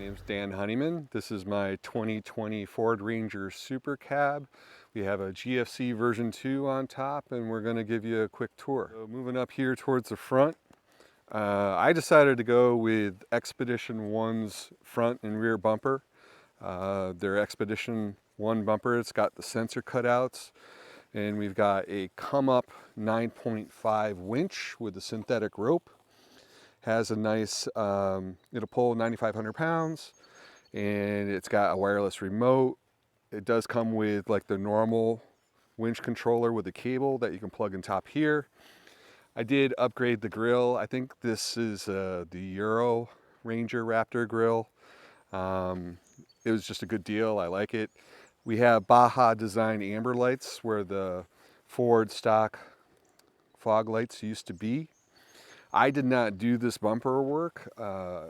name's Dan Hunneyman. This is my 2020 Ford Ranger Super Cab. We have a GFC version 2 on top, and we're going to give you a quick tour. So moving up here towards the front, I decided to go with Expedition 1's front and rear bumper. Their Expedition 1 bumper, it's got the sensor cutouts, and we've got a come-up 9.5 winch with a synthetic rope. Has a nice, it'll pull 9,500 pounds, and it's got a wireless remote. It does come with like the normal winch controller with a cable that you can plug in top here. I did upgrade the grill. I think this is the Euro Ranger Raptor grill. It was just a good deal. I like it. We have Baja design amber lights where the Ford stock fog lights used to be. I did not do this bumper work.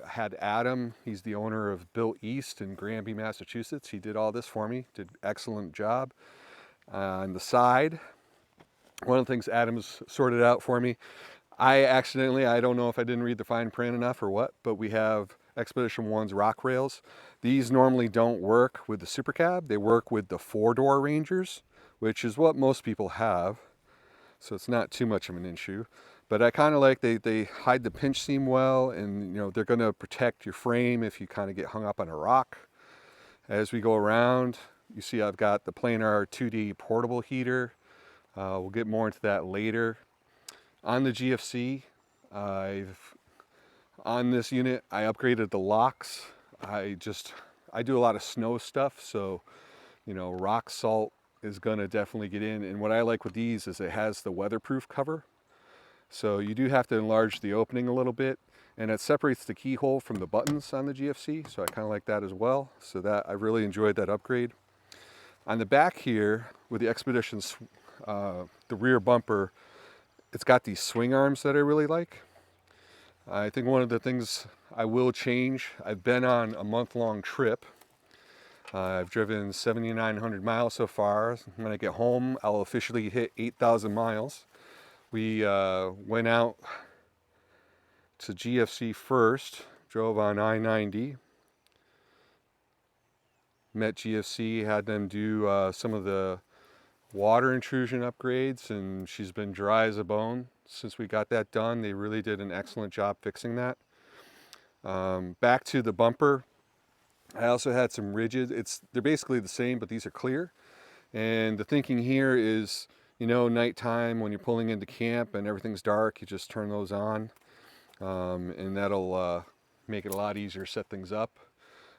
Had Adam, he's the owner of Built East in Granby, Massachusetts. He did all this for me, did an excellent job. On the side, one of the things Adam's sorted out for me, I don't know if I didn't read the fine print enough or what, but we have Expedition 1's rock rails. These normally don't work with the Super Cab. They work with the 4-door Rangers, which is what most people have. So it's not too much of an issue. But I kind of like they hide the pinch seam well, and you know they're going to protect your frame if you kind of get hung up on a rock. As we go around, you see I've got the planar 2D portable heater. We'll get more into that later. On the GFC, on this unit, I upgraded the locks. I do a lot of snow stuff, so you know rock salt is going to definitely get in. And what I like with these is it has the weatherproof cover. So you do have to enlarge the opening a little bit, and it separates the keyhole from the buttons on the GFC, so I kind of like that as well. So that I really enjoyed that upgrade. On the back here, with the Expedition's, the rear bumper, it's got these swing arms that I really like. I think one of the things I will change, I've been on a month-long trip. I've driven 7,900 miles so far. When I get home, I'll officially hit 8,000 miles. We went out to GFC first, drove on I-90, met GFC, had them do some of the water intrusion upgrades, and she's been dry as a bone since we got that done. They really did an excellent job fixing that. Back to the bumper, I also had some rigid, they're basically the same, but these are clear. And the thinking here is, you know, nighttime when you're pulling into camp and everything's dark, you just turn those on, and that'll make it a lot easier to set things up.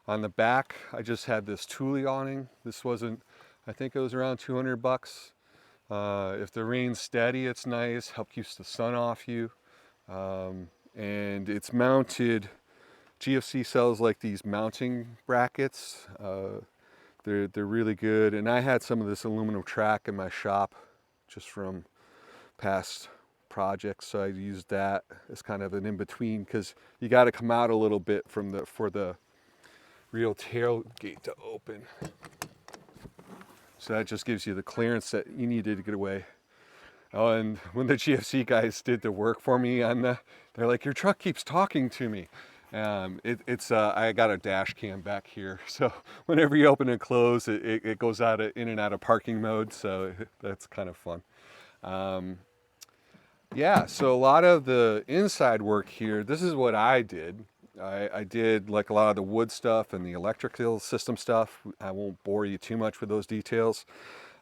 On the back, I just had this Thule awning. This wasn't, I think it was around 200 bucks. If the rain's steady, it's nice, help keeps the sun off you. And it's mounted, GFC sells like these mounting brackets. They're really good. And I had some of this aluminum track in my shop just from past projects, so I used that as kind of an in-between, because you got to come out a little bit for the real tailgate to open. So that just gives you the clearance that you needed to get away. Oh, and when the GFC guys did the work for me they're like, your truck keeps talking to me. I got a dash cam back here, so whenever you open and close, it goes in and out of parking mode, so that's kind of fun. Yeah, so a lot of the inside work here, this is what I did. I did like a lot of the wood stuff and the electrical system stuff. I won't bore you too much with those details.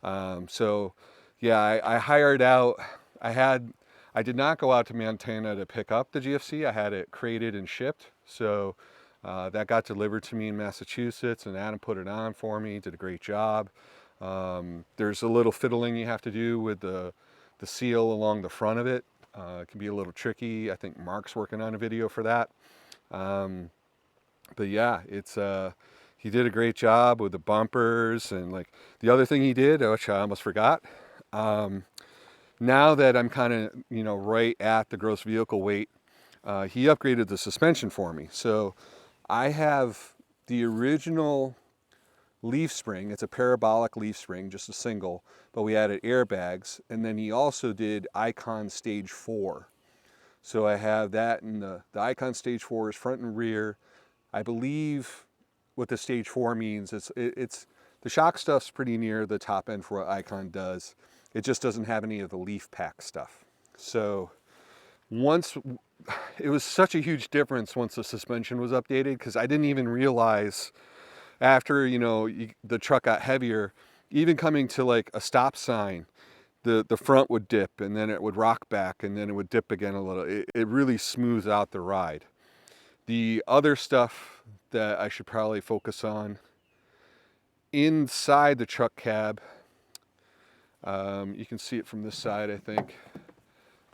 So yeah, I hired out, I did not go out to Montana to pick up the GFC. I had it created and shipped. So that got delivered to me in Massachusetts, and Adam put it on for me, did a great job. There's a little fiddling you have to do with the seal along the front of it. It can be a little tricky. I think Mark's working on a video for that. But yeah, he did a great job with the bumpers, and like the other thing he did, which I almost forgot, now that I'm kind of, you know, right at the gross vehicle weight, he upgraded the suspension for me. So I have the original leaf spring. It's a parabolic leaf spring, just a single, but we added airbags, and then he also did Icon Stage 4. So I have that, and the Icon Stage 4 is front and rear. I believe what the stage 4 means, it's the shock stuff's pretty near the top end for what Icon does. It just doesn't have any of the leaf pack stuff. So once, it was such a huge difference once the suspension was updated, because I didn't even realize after, you know, the truck got heavier, even coming to like a stop sign, the front would dip and then it would rock back and then it would dip again a little. It really smooths out the ride. The other stuff that I should probably focus on inside the truck cab, you can see it from this side, I think.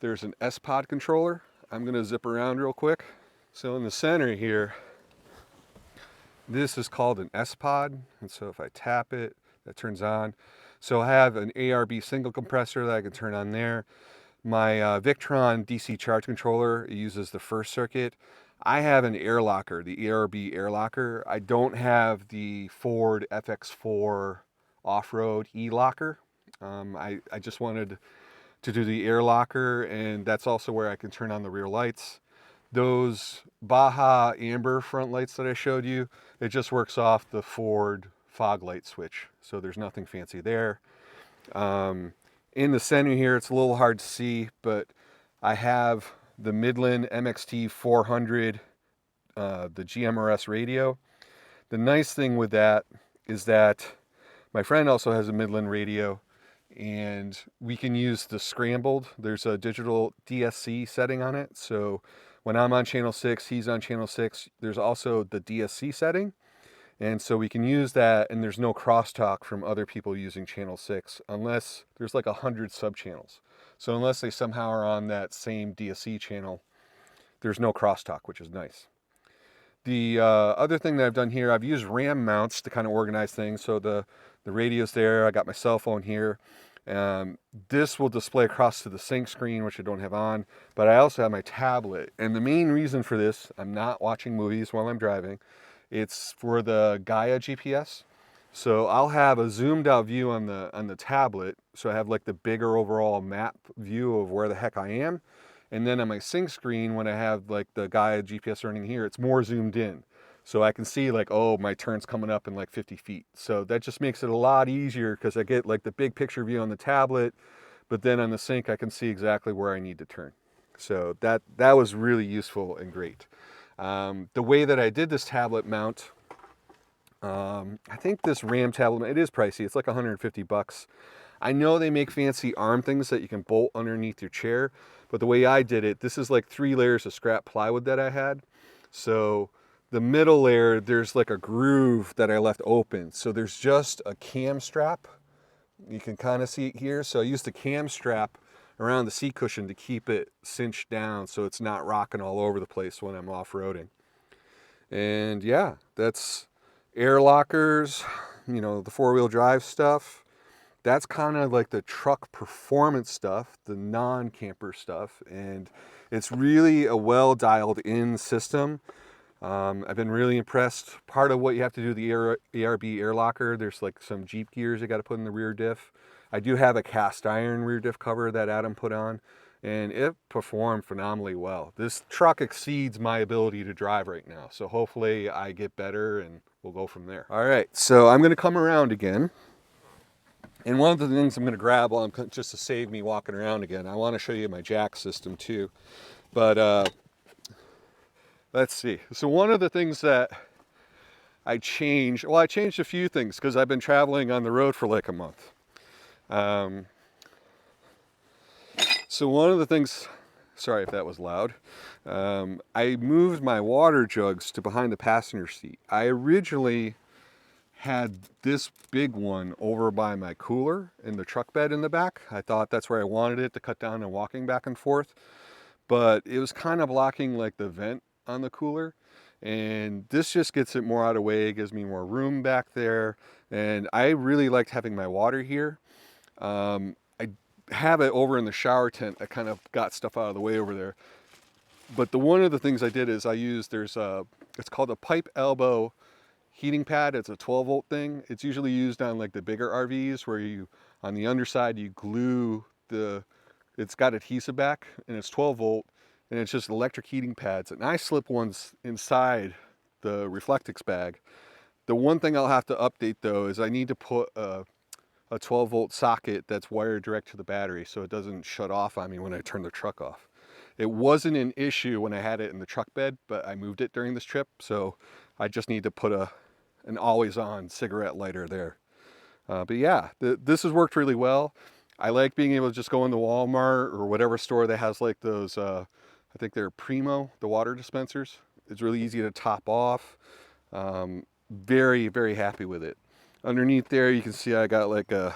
There's an S-Pod controller. I'm gonna zip around real quick. So in the center here, this is called an S-Pod. And so if I tap it, that turns on. So I have an ARB single compressor that I can turn on there. My Victron DC charge controller, it uses the first circuit. I have an air locker, the ARB air locker. I don't have the Ford FX4 off-road e-locker. I just wanted to do the air locker, and that's also where I can turn on the rear lights. Those Baja Amber front lights that I showed you, it just works off the Ford fog light switch. So there's nothing fancy there. In the center here, it's a little hard to see, but I have the Midland MXT 400, the GMRS radio. The nice thing with that is that my friend also has a Midland radio, and we can use the scrambled. There's a digital DSC setting on it. So when I'm on channel 6, he's on channel 6. There's also the DSC setting. And so we can use that, and there's no crosstalk from other people using channel 6 unless there's like 100 sub-channels. So unless they somehow are on that same DSC channel, there's no crosstalk, which is nice. The other thing that I've done here, I've used RAM mounts to kind of organize things. So the radio's there, I got my cell phone here. This will display across to the sync screen, which I don't have on, but I also have my tablet. And the main reason for this, I'm not watching movies while I'm driving. It's for the Gaia GPS. So I'll have a zoomed out view on the tablet. So I have like the bigger overall map view of where the heck I am. And then on my sync screen, when I have like the Gaia GPS running here, it's more zoomed in. So I can see like, oh, my turn's coming up in like 50 feet. So that just makes it a lot easier because I get like the big picture view on the tablet, but then on the sync, I can see exactly where I need to turn. So that was really useful and great. The way that I did this tablet mount, I think this RAM tablet, it is pricey. It's like 150 bucks. I know they make fancy arm things that you can bolt underneath your chair, but the way I did it, this is like 3 layers of scrap plywood that I had. So the middle layer, there's like a groove that I left open. So there's just a cam strap. You can kind of see it here. So I used the cam strap around the seat cushion to keep it cinched down so it's not rocking all over the place when I'm off-roading. And yeah, that's air lockers, you know, the 4-wheel drive stuff. That's kind of like the truck performance stuff, the non-camper stuff. And it's really a well dialed in system. I've been really impressed. Part of what you have to do the ARB air locker, there's like some Jeep gears you got to put in the rear diff. I do have a cast iron rear diff cover that Adam put on, and it performed phenomenally well. This truck exceeds my ability to drive right now, so hopefully I get better and we'll go from there. All right, so I'm going to come around again, and one of the things I'm going to grab while I'm just to save me walking around again, I want to show you my jack system too, but let's see. So one of the things that I changed, well, I changed a few things because I've been traveling on the road for like a month. So one of the things, sorry if that was loud, I moved my water jugs to behind the passenger seat. I originally had this big one over by my cooler in the truck bed in the back. I thought that's where I wanted it to cut down on walking back and forth, but it was kind of blocking like the vent on the cooler, and this just gets it more out of the way, gives me more room back there, and I really liked having my water here. I have it over in the shower tent. I kind of got stuff out of the way over there. But one of the things I did is I used, it's called a pipe elbow heating pad. It's a 12-volt thing. It's usually used on like the bigger RVs where you, on the underside, you glue it's got adhesive back and it's 12 volt and it's just electric heating pads. And I slip ones inside the Reflectix bag. The one thing I'll have to update though is I need to put a 12-volt socket that's wired direct to the battery so it doesn't shut off on me when I turn the truck off. It wasn't an issue when I had it in the truck bed, but I moved it during this trip, so I just need to put an always-on cigarette lighter there. But yeah, this has worked really well. I like being able to just go into Walmart or whatever store that has like those, I think they're Primo, the water dispensers. It's really easy to top off. Very, very happy with it. Underneath there, you can see I got like a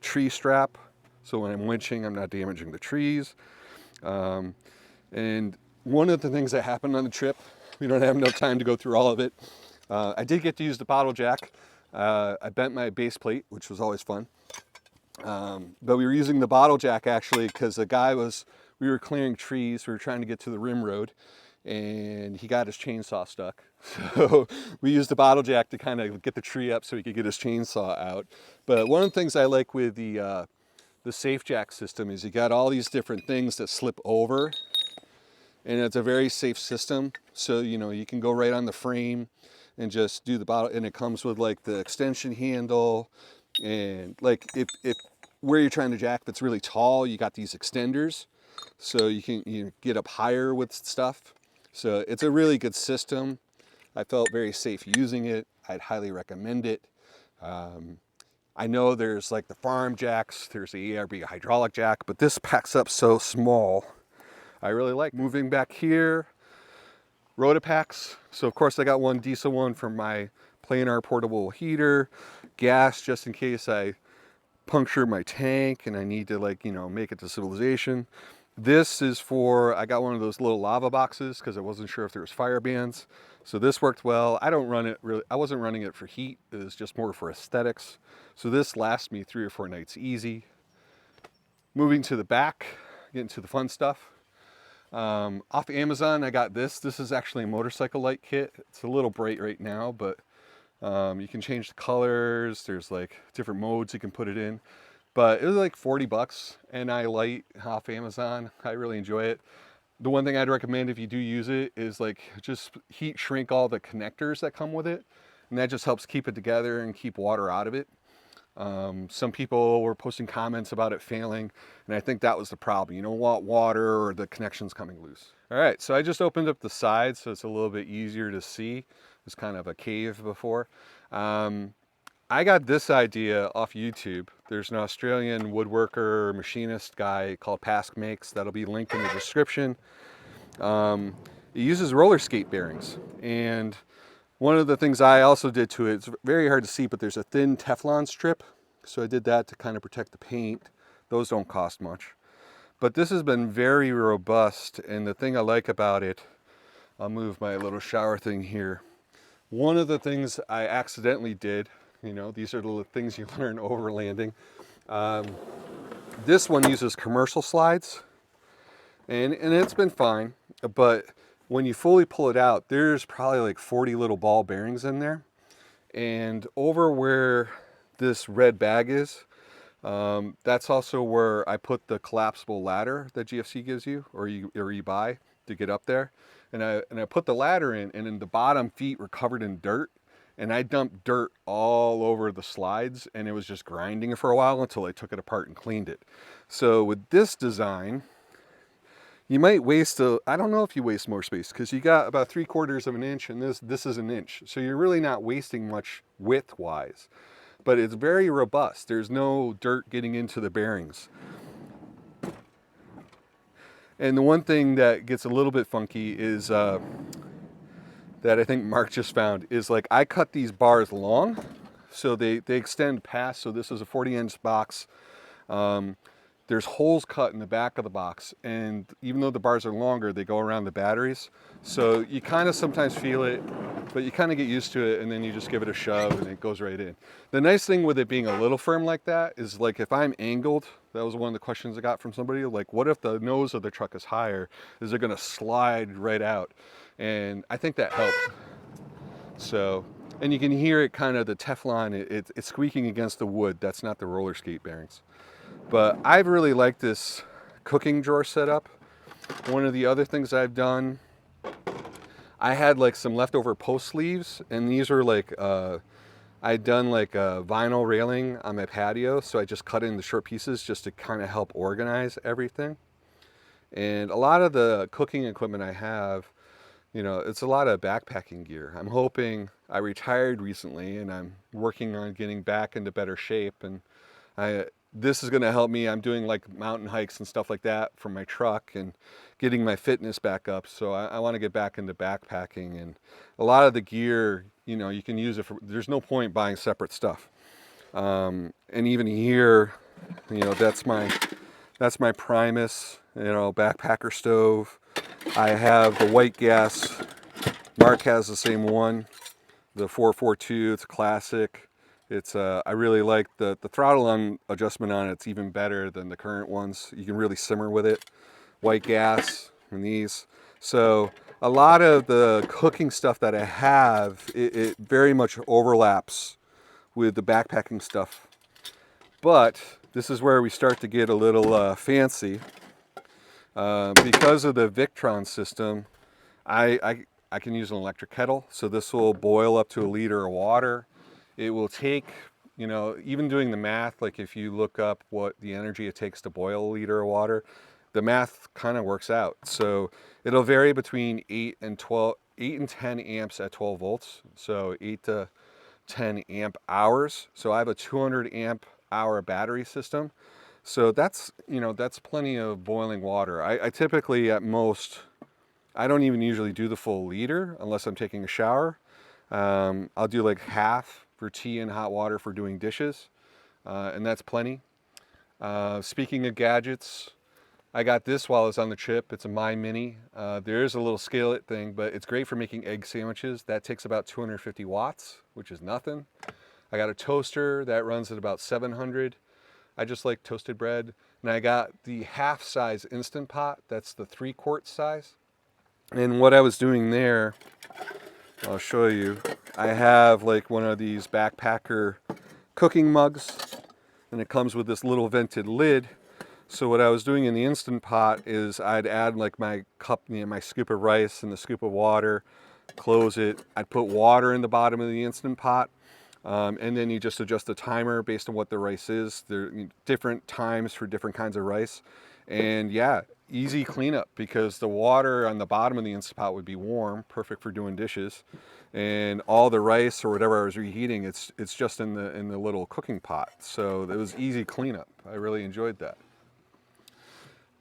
tree strap. So when I'm winching, I'm not damaging the trees. And one of the things that happened on the trip, we don't have enough time to go through all of it. I did get to use the bottle jack. I bent my base plate, which was always fun. But we were using the bottle jack actually because we were clearing trees. We were trying to get to the rim road and he got his chainsaw stuck. So we used the bottle jack to kind of get the tree up so he could get his chainsaw out. But one of the things I like with the safe jack system is you got all these different things that slip over, and it's a very safe system. So, you know, you can go right on the frame and just do the bottle, and it comes with like the extension handle, and like if where you're trying to jack, if it's really tall, you got these extenders so you can get up higher with stuff. So it's a really good system. I felt very safe using it. I'd highly recommend it. I know there's like the farm jacks, there's the ARB hydraulic jack, but this packs up so small. I really like. Moving back here, Rotapacks. So of course I got one diesel one for my planar portable heater, gas just in case I puncture my tank and I need to, like, you know, make it to civilization. This is for, I got one of those little lava boxes because I wasn't sure if there was fire bans. So this worked well. I don't run it really, I wasn't running it for heat. It was just more for aesthetics. So this lasts me 3 or 4 nights easy. Moving to the back, getting to the fun stuff. Off Amazon, I got this. This is actually a motorcycle light kit. It's a little bright right now, but you can change the colors. There's like different modes you can put it in. But it was like 40 bucks, and I light off Amazon. I really enjoy it. The one thing I'd recommend if you do use it is like just heat shrink all the connectors that come with it. And that just helps keep it together and keep water out of it. Some people were posting comments about it failing, and I think that was the problem. You don't want water or the connections coming loose. All right, so I just opened up the sides so it's a little bit easier to see. It's kind of a cave before. I got this idea off YouTube. There's an Australian woodworker, machinist guy called Pask Makes. That'll be linked in the description. It uses roller skate bearings. And one of the things I also did to it, it's very hard to see, but there's a thin Teflon strip. So I did that to kind of protect the paint. Those don't cost much. But this has been very robust. And the thing I like about it, I'll move my little shower thing here. One of the things I accidentally did, you know, these are the things you learn overlanding. This one uses commercial slides, and it's been fine, but when you fully pull it out, there's probably like 40 little ball bearings in there. And over where this red bag is, that's also where I put the collapsible ladder that GFC gives you, or you buy to get up there. And I put the ladder in, and then the bottom feet were covered in dirt. And I dumped dirt all over the slides, and it was just grinding for a while until I took it apart and cleaned it. So with this design, you might waste I don't know if you waste more space, because you got about 3/4 of an inch, and this is an inch. So you're really not wasting much width-wise. But it's very robust. There's no dirt getting into the bearings. And the one thing that gets a little bit funky is that I think Mark just found is, like, I cut these bars long, so they extend past. So this is a 40-inch box. There's holes cut in the back of the box, and even though the bars are longer, they go around the batteries. So you kind of sometimes feel it, but you kind of get used to it, and then you just give it a shove and it goes right in. The nice thing with it being a little firm like that is, like, if I'm angled, that was one of the questions I got from somebody, like, what if the nose of the truck is higher? Is it going to slide right out? And I think that helped. So, and you can hear it kind of, the Teflon, it's squeaking against the wood. That's not the roller skate bearings. But I've really liked this cooking drawer setup. One of the other things I've done, I had like some leftover post sleeves, and these are like, I'd done like a vinyl railing on my patio, so I just cut in the short pieces just to kind of help organize everything. And a lot of the cooking equipment I have, you know, it's a lot of backpacking gear. I'm hoping, I retired recently and I'm working on getting back into better shape, and this is going to help me. I'm doing like mountain hikes and stuff like that from my truck and getting my fitness back up. So I want to get back into backpacking, and a lot of the gear, you know, you can use it for, there's no point buying separate stuff. And even here, you know, that's my Primus, you know, backpacker stove. I have the white gas. Mark has the same one, the 442. It's a classic. It's I really like the throttle on adjustment on it's even better than the current ones. You can really simmer with it. White gas and these. So a lot of the cooking stuff that I have, it very much overlaps with the backpacking stuff. But this is where we start to get a little fancy. Because of the Victron system, I can use an electric kettle. So this will boil up to a liter of water. It will take, you know, even doing the math, like if you look up what the energy it takes to boil a liter of water, the math kind of works out. So it'll vary between 8 and 10 amps at 12 volts. So 8 to 10 amp hours. So I have a 200 amp hour battery system. So that's, you know, that's plenty of boiling water. I typically at most, I don't even usually do the full liter unless I'm taking a shower. I'll do like half for tea and hot water for doing dishes, and that's plenty. Speaking of gadgets, I got this while I was on the trip. It's a My Mini. There is a little skillet thing, but it's great for making egg sandwiches. That takes about 250 watts, which is nothing. I got a toaster that runs at about 700. I just like toasted bread. And I got the half size Instant Pot. That's the 3-quart size. And what I was doing there, I'll show you. I have like one of these backpacker cooking mugs, and it comes with this little vented lid. So what I was doing in the Instant Pot is I'd add like my cup, you know, my scoop of rice and the scoop of water, close it. I'd put water in the bottom of the Instant Pot, and then you just adjust the timer based on what the rice is. There are different times for different kinds of rice. And yeah, easy cleanup because the water on the bottom of the Instant Pot would be warm, perfect for doing dishes. And all the rice or whatever I was reheating, it's just in the little cooking pot. So it was easy cleanup. I really enjoyed that.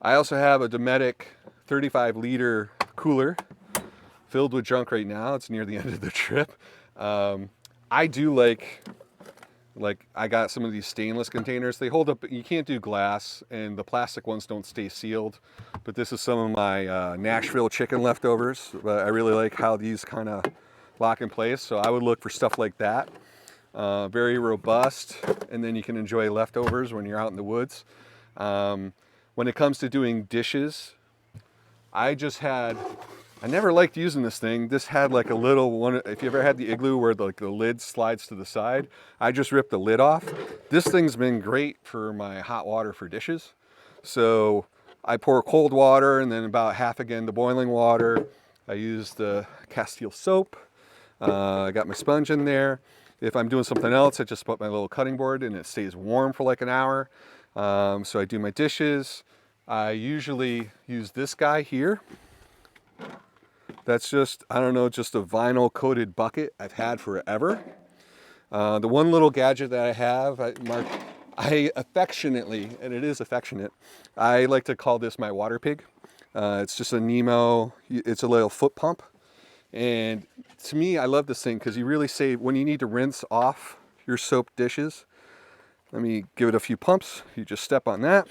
I also have a Dometic 35-liter cooler filled with junk right now. It's near the end of the trip. I do like I got some of these stainless containers. They hold up, you can't do glass, and the plastic ones don't stay sealed. But this is some of my Nashville chicken leftovers. But I really like how these kind of lock in place. So I would look for stuff like that. Very robust, and then you can enjoy leftovers when you're out in the woods. When it comes to doing dishes, I never liked using this thing. This had like a little one, if you ever had the Igloo where the lid slides to the side, I just ripped the lid off. This thing's been great for my hot water for dishes. So I pour cold water and then about half again the boiling water. I use the Castile soap. I got my sponge in there. If I'm doing something else, I just put my little cutting board and it stays warm for like an hour. So I do my dishes. I usually use this guy here. That's just, I don't know, just a vinyl coated bucket I've had forever. The one little gadget that I have, I affectionately, and it is affectionate, I like to call this my water pig. It's just a Nemo, it's a little foot pump. And to me, I love this thing because you really save, when you need to rinse off your soap dishes, let me give it a few pumps. You just step on that.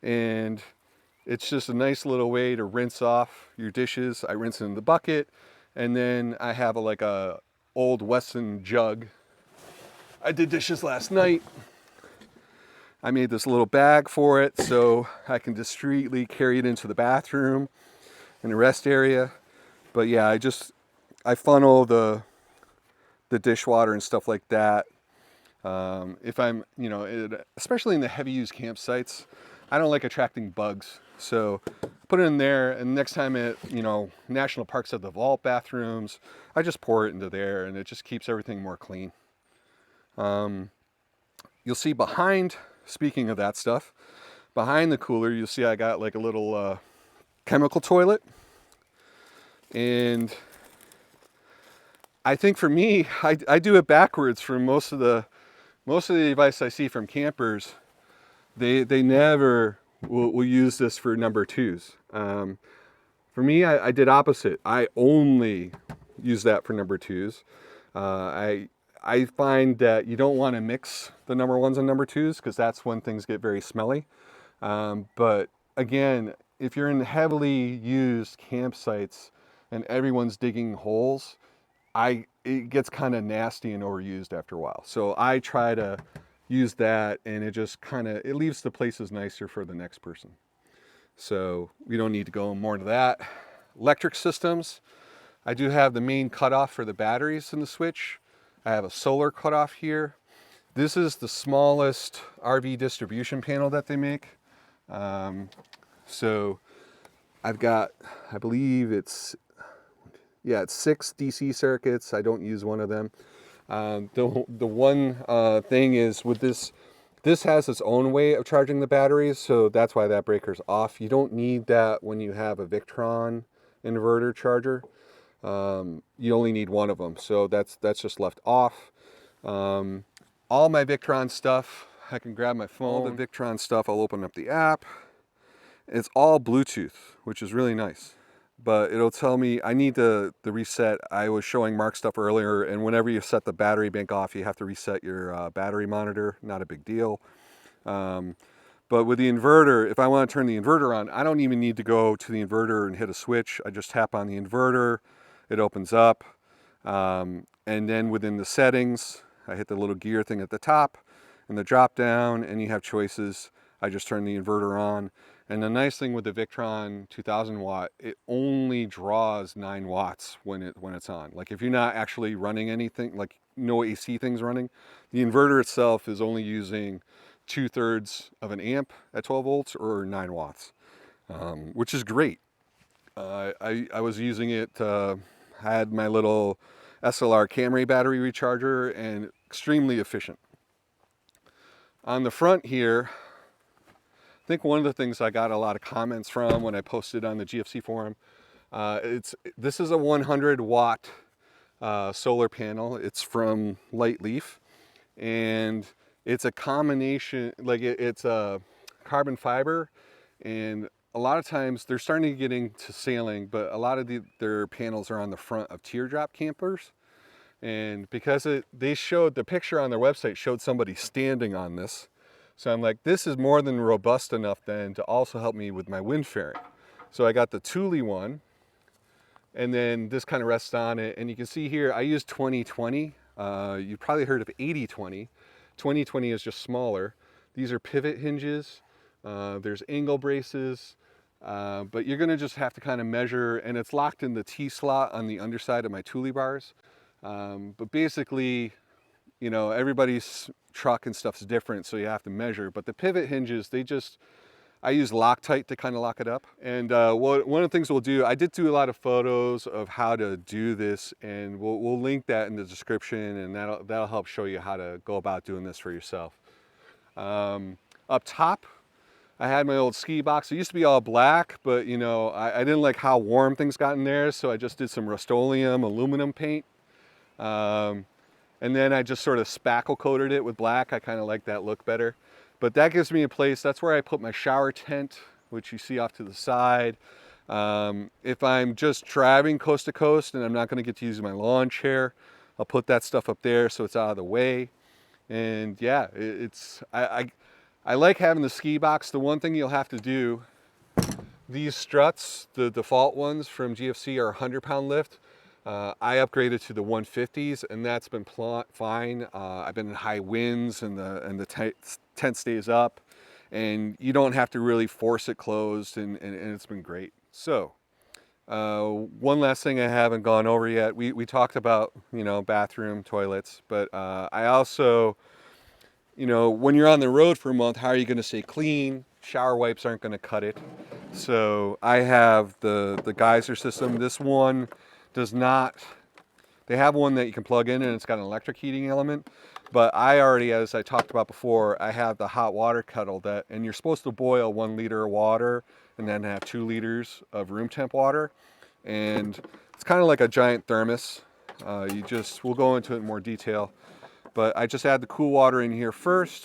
And it's just a nice little way to rinse off your dishes. I rinse it in the bucket. And then I have like a old Wesson jug. I did dishes last night. I made this little bag for it so I can discreetly carry it into the bathroom and the rest area. But yeah, I funnel the dishwater and stuff like that. If I'm, especially in the heavy use campsites, I don't like attracting bugs. So put it in there, and next time it, national parks have the vault bathrooms, I just pour it into there, and it just keeps everything more clean. You'll see behind, speaking of that stuff, behind the cooler, you'll see I got like a little chemical toilet. And I think for me, I do it backwards for most of the advice I see from campers. They never will use this for number twos. For me, I did opposite. I only use that for number twos. I find that you don't want to mix the number ones and number twos because that's when things get very smelly. But again, if you're in heavily used campsites and everyone's digging holes, it gets kind of nasty and overused after a while. So I try to use that, and it just it leaves the places nicer for the next person. So we don't need to go more into that. Electric systems, I do have the main cutoff for the batteries in the switch. I have a solar cutoff here. This is the smallest RV distribution panel that they make. So I've got, I believe it's 6 DC circuits. I don't use one of them. The one thing is with this has its own way of charging the batteries, so that's why that breaker's off. You don't need that when you have a Victron inverter charger. You only need one of them, so that's just left off. All my Victron stuff, I can grab my phone. All the Victron stuff, I'll open up the app. It's all Bluetooth, which is really nice. But it'll tell me I need the reset. I was showing Mark stuff earlier, and whenever you set the battery bank off, you have to reset your battery monitor. Not a big deal. But with the inverter, if I want to turn the inverter on, I don't even need to go to the inverter and hit a switch. I just tap on the inverter, it opens up, and then within the settings, I hit the little gear thing at the top and the drop down, and you have choices. I just turn the inverter on. And the nice thing with the Victron 2000 watt, it only draws 9 watts when it's on. Like if you're not actually running anything, like no AC things running, the inverter itself is only using 2/3 of an amp at 12 volts or 9 watts, which is great. I was using it, had my little SLR Camry battery recharger, and extremely efficient. On the front here, I think one of the things I got a lot of comments from when I posted on the GFC forum, this is a 100 watt solar panel. It's from Light Leaf, and it's a combination, like it's a carbon fiber, and a lot of times they're starting to get into sailing, but a lot of their panels are on the front of teardrop campers. And because they showed, the picture on their website showed somebody standing on this. So I'm like, this is more than robust enough then to also help me with my wind fairing. So I got the Thule one, and then this kind of rests on it. And you can see here, I use 20/20. You probably heard of 80/20. 20/20 is just smaller. These are pivot hinges. There's angle braces, but you're gonna just have to kind of measure, and it's locked in the T slot on the underside of my Thule bars. But basically, everybody's truck and stuff's different, so you have to measure. But the pivot hinges, I use Loctite to kind of lock it up. And one of the things we'll do, I did do a lot of photos of how to do this, and we'll link that in the description, and that'll help show you how to go about doing this for yourself. Up top, I had my old ski box. It used to be all black, but I didn't like how warm things got in there, so I just did some Rust-Oleum aluminum paint. And then I just sort of spackle coated it with black. I kind of like that look better. But that gives me a place, that's where I put my shower tent, which you see off to the side. If I'm just driving coast to coast and I'm not gonna get to use my lawn chair, I'll put that stuff up there so it's out of the way. And yeah, I like having the ski box. The one thing you'll have to do, these struts, the default ones from GFC are 100-pound lift. I upgraded to the 150s, and that's been fine. I've been in high winds, and the tent stays up, and you don't have to really force it closed, and it's been great. So, one last thing I haven't gone over yet. We talked about bathroom, toilets, but I also, when you're on the road for a month, how are you going to stay clean? Shower wipes aren't going to cut it. So I have the geyser system. This one does not, they have one that you can plug in and it's got an electric heating element. But I already, as I talked about before, I have the hot water kettle that, and you're supposed to boil 1 liter of water and then have 2 liters of room temp water. And it's kind of like a giant thermos. We'll go into it in more detail. But I just add the cool water in here first.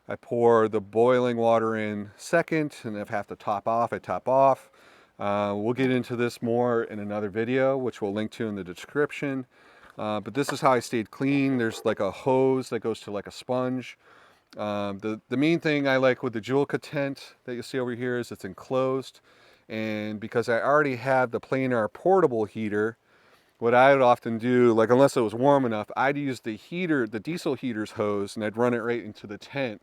I pour the boiling water in second, and if I have to top off, I top off. We'll get into this more in another video, which we'll link to in the description. But this is how I stayed clean. There's like a hose that goes to like a sponge. The main thing I like with the Julka tent that you see over here is it's enclosed. And because I already had the planar portable heater, what I would often do, like unless it was warm enough, I'd use the heater, the diesel heater's hose, and I'd run it right into the tent.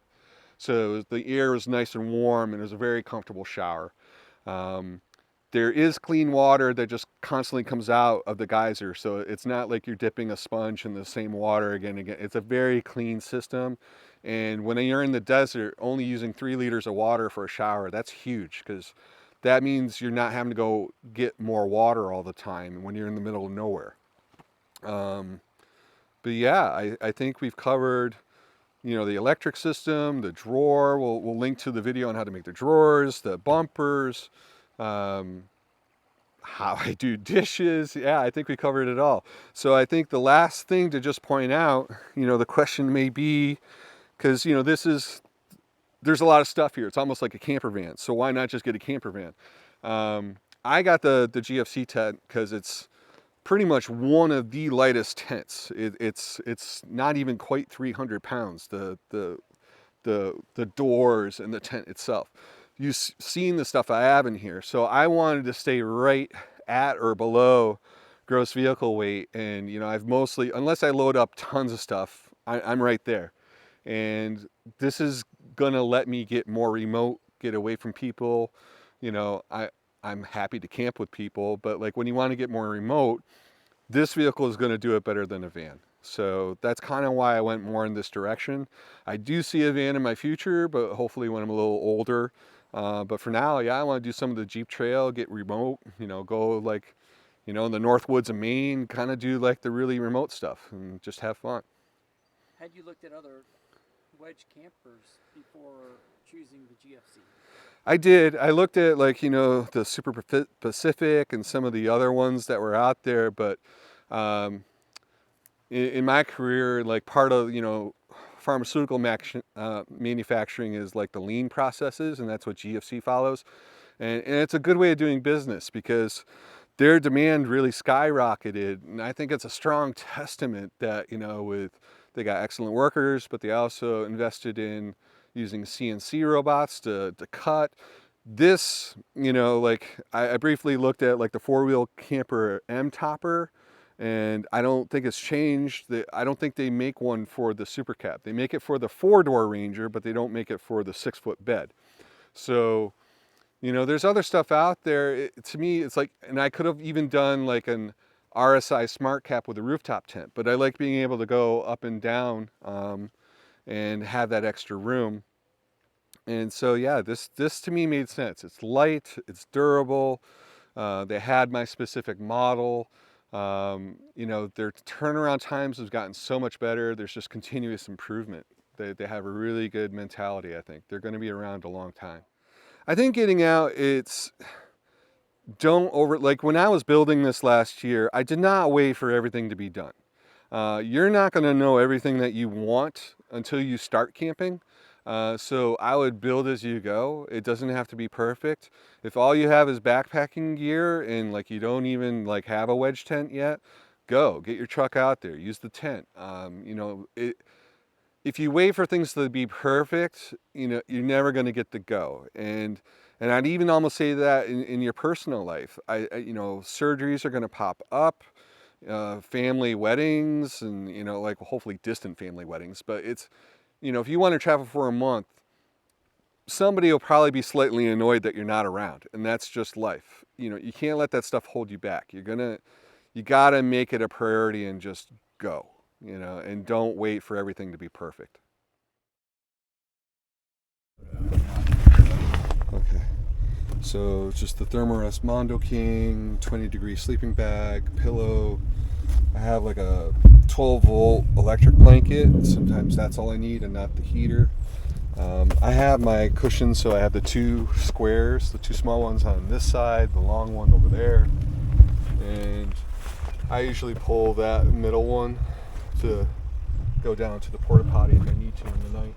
So the air was nice and warm and it was a very comfortable shower. There is clean water that just constantly comes out of the geyser. So it's not like you're dipping a sponge in the same water again and again. It's a very clean system. And when you're in the desert, only using 3 liters of water for a shower, that's huge, because that means you're not having to go get more water all the time when you're in the middle of nowhere. But yeah, I think we've covered, you know, the electric system, the drawer. We'll link to the video on how to make the drawers, the bumpers, how I do dishes. Yeah, I think we covered it all. So I think the last thing to just point out, you know, the question may be, because, you know, there's a lot of stuff here. It's almost like a camper van. So why not just get a camper van? I got the GFC tent because it's pretty much one of the lightest tents. It's not even quite 300 pounds, the doors and the tent itself. You've seen the stuff I have in here. So I wanted to stay right at or below gross vehicle weight. And, you know, I've mostly, unless I load up tons of stuff, I'm right there. And this is gonna let me get more remote, get away from people. You know, I'm happy to camp with people, but like when you want to get more remote, this vehicle is going to do it better than a van. So that's kind of why I went more in this direction. I do see a van in my future, but hopefully when I'm a little older. But for now, yeah, I want to do some of the Jeep Trail, get remote, you know, go like, you know, in the North Woods of Maine, kind of do like the really remote stuff and just have fun. Had you looked at other wedge campers before choosing the GFC? I did. I looked at, like, you know, the Super Pacific and some of the other ones that were out there, but in my career, like part of, you know, pharmaceutical manufacturing is like the lean processes, and that's what GFC follows. And it's a good way of doing business because their demand really skyrocketed. And I think it's a strong testament that, you know, they got excellent workers, but they also invested in using CNC robots to cut. This, you know, like I briefly looked at like the 4-wheel camper M-Topper, and I don't think it's changed. I don't think they make one for the Super Cab. They make it for the 4-door Ranger, but they don't make it for the 6-foot bed. So, you know, there's other stuff out there. To me, it's like, and I could have even done like an RSI Smart Cap with a rooftop tent, but I like being able to go up and down and have that extra room. And so, yeah, this to me made sense. It's light, it's durable. They had my specific model. You know, their turnaround times have gotten so much better. There's just continuous improvement. They have a really good mentality, I think. They're going to be around a long time. I think getting out, like when I was building this last year, I did not wait for everything to be done. You're not going to know everything that you want until you start camping. So I would build as you go. It doesn't have to be perfect. If all you have is backpacking gear and like you don't even like have a wedge tent yet, go get your truck out there, use the tent. You know, if you wait for things to be perfect, you know, you're never going to get to go. And I'd even almost say that in your personal life, you know, surgeries are going to pop up, family weddings, and, you know, like hopefully distant family weddings. But it's, you know, if you want to travel for a month, somebody will probably be slightly annoyed that you're not around, and that's just life. You know, you can't let that stuff hold you back. You gotta make it a priority and just go, you know, and don't wait for everything to be perfect. Okay, So it's just the Thermarest Mondo King, 20-degree sleeping bag, pillow. I have like a 12-volt electric blanket. Sometimes that's all I need and not the heater. I have my cushions, so I have the two squares, the two small ones on this side, the long one over there. And I usually pull that middle one to go down to the porta potty if I need to in the night.